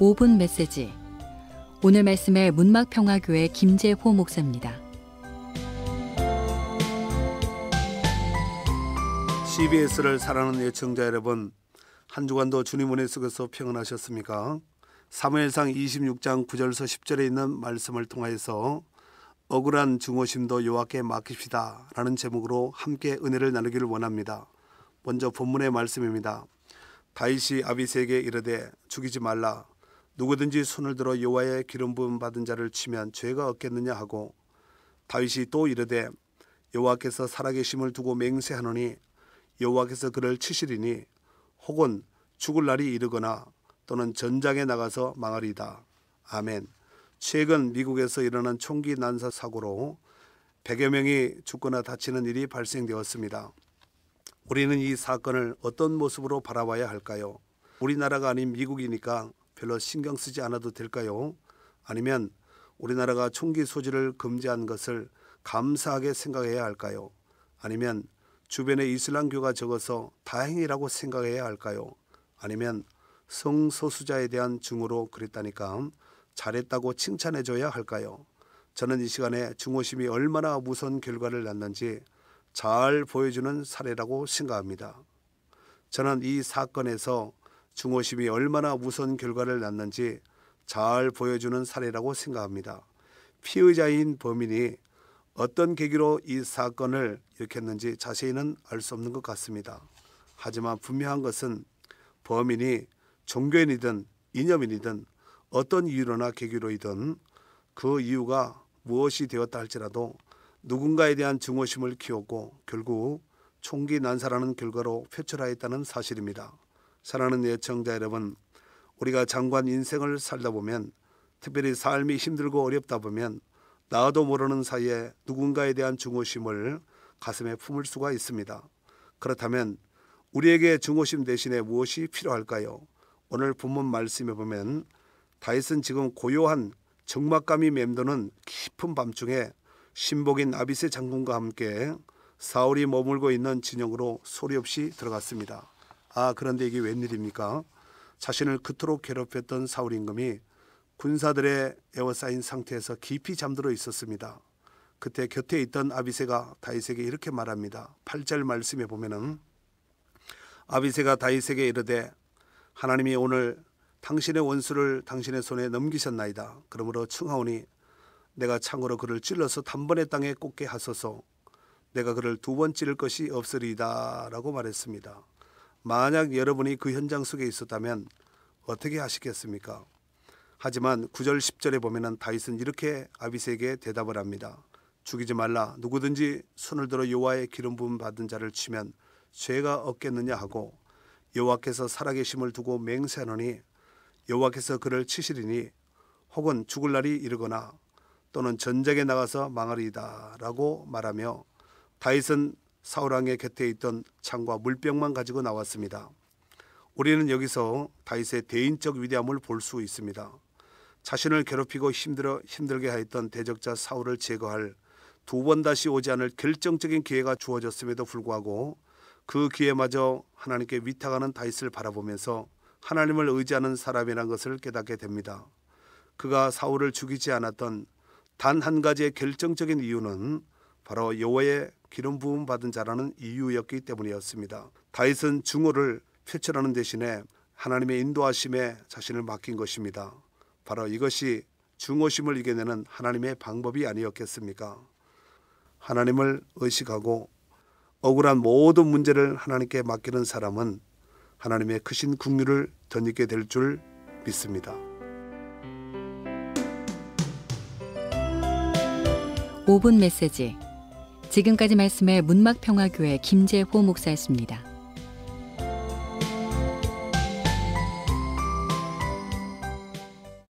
5분 메시지. 오늘 말씀의 문막평화교회 김재호 목사입니다. CBS를 사랑하는 애청자 여러분, 한 주간도 주님 은혜 속에서 평안하셨습니까? 사무엘상 26장 9절에서 10절에 있는 말씀을 통하여서 억울한 증오심도 여호와께 맡깁시다 라는 제목으로 함께 은혜를 나누기를 원합니다. 먼저 본문의 말씀입니다. 다윗이 아비새에게 이르되 죽이지 말라. 누구든지 손을 들어 여호와의 기름 부음 받은 자를 치면 죄가 없겠느냐 하고, 다윗이 또 이르되 여호와께서 살아계심을 두고 맹세하노니 여호와께서 그를 치시리니 혹은 죽을 날이 이르거나 또는 전장에 나가서 망하리이다. 아멘. 최근 미국에서 일어난 총기 난사 사고로 100여 명이 죽거나 다치는 일이 발생되었습니다. 우리는 이 사건을 어떤 모습으로 바라봐야 할까요? 우리나라가 아닌 미국이니까 별로 신경 쓰지 않아도 될까요? 아니면 우리나라가 총기 소지를 금지한 것을 감사하게 생각해야 할까요? 아니면 주변에 이슬람교가 적어서 다행이라고 생각해야 할까요? 아니면 성소수자에 대한 증오로 그랬다니까 잘했다고 칭찬해줘야 할까요? 저는 이 시간에 증오심이 얼마나 무서운 결과를 낳는지 잘 보여주는 사례라고 생각합니다. 저는 이 사건에서 증오심이 얼마나 무서운 결과를 낳는지 잘 보여주는 사례라고 생각합니다. 피의자인 범인이 어떤 계기로 이 사건을 일으켰는지 자세히는 알 수 없는 것 같습니다. 하지만 분명한 것은 범인이 종교인이든 이념인이든 어떤 이유로나 계기로이든 그 이유가 무엇이 되었다 할지라도 누군가에 대한 증오심을 키웠고 결국 총기 난사라는 결과로 표출하였다는 사실입니다. 사랑하는 애청자 여러분, 우리가 장관 인생을 살다 보면, 특별히 삶이 힘들고 어렵다 보면 나도 모르는 사이에 누군가에 대한 증오심을 가슴에 품을 수가 있습니다. 그렇다면 우리에게 증오심 대신에 무엇이 필요할까요? 오늘 본문 말씀에 보면 다윗은 지금 고요한 적막감이 맴도는 깊은 밤중에 신복인 아비새 장군과 함께 사울이 머물고 있는 진영으로 소리 없이 들어갔습니다. 그런데 이게 웬일입니까? 자신을 그토록 괴롭혔던 사울 임금이 군사들의 에워싸인 상태에서 깊이 잠들어 있었습니다. 그때 곁에 있던 아비새가 다윗에게 이렇게 말합니다. 8절 말씀에 보면은 아비새가 다윗에게 이르되 하나님이 오늘 당신의 원수를 당신의 손에 넘기셨나이다. 그러므로 청하오니 내가 창으로 그를 찔러서 단번에 땅에 꽂게 하소서. 내가 그를 두 번 찌를 것이 없으리이다 라고 말했습니다. 만약 여러분이 그 현장 속에 있었다면 어떻게 하시겠습니까? 하지만 9절 10절에 보면 다윗은 이렇게 아비새에게 대답을 합니다. 죽이지 말라. 누구든지 손을 들어 여호와의 기름 부음 받은 자를 치면 죄가 없겠느냐 하고, 여호와께서 살아계심을 두고 맹세하노니 여호와께서 그를 치시리니 혹은 죽을 날이 이르거나 또는 전쟁에 나가서 망하리이다 라고 말하며 다윗은 사울왕의 곁에 있던 창과 물병만 가지고 나왔습니다. 우리는 여기서 다윗의 대인적 위대함을 볼 수 있습니다. 자신을 괴롭히고 힘들게 하였던 대적자 사울을 제거할 두 번 다시 오지 않을 결정적인 기회가 주어졌음에도 불구하고 그 기회마저 하나님께 위탁하는 다윗을 바라보면서 하나님을 의지하는 사람이라는 것을 깨닫게 됩니다. 그가 사울을 죽이지 않았던 단 한 가지의 결정적인 이유는 바로 여호와의 기름 부음 받은 자라는 이유였기 때문이었습니다. 다윗은 증오를 표출하는 대신에 하나님의 인도하심에 자신을 맡긴 것입니다. 바로 이것이 증오심을 이겨내는 하나님의 방법이 아니었겠습니까? 하나님을 의식하고 억울한 모든 문제를 하나님께 맡기는 사람은 하나님의 크신 긍휼을 덧입게 될 줄 믿습니다. 5분 메시지. 지금까지 말씀의 문막평화교회 김재호 목사였습니다.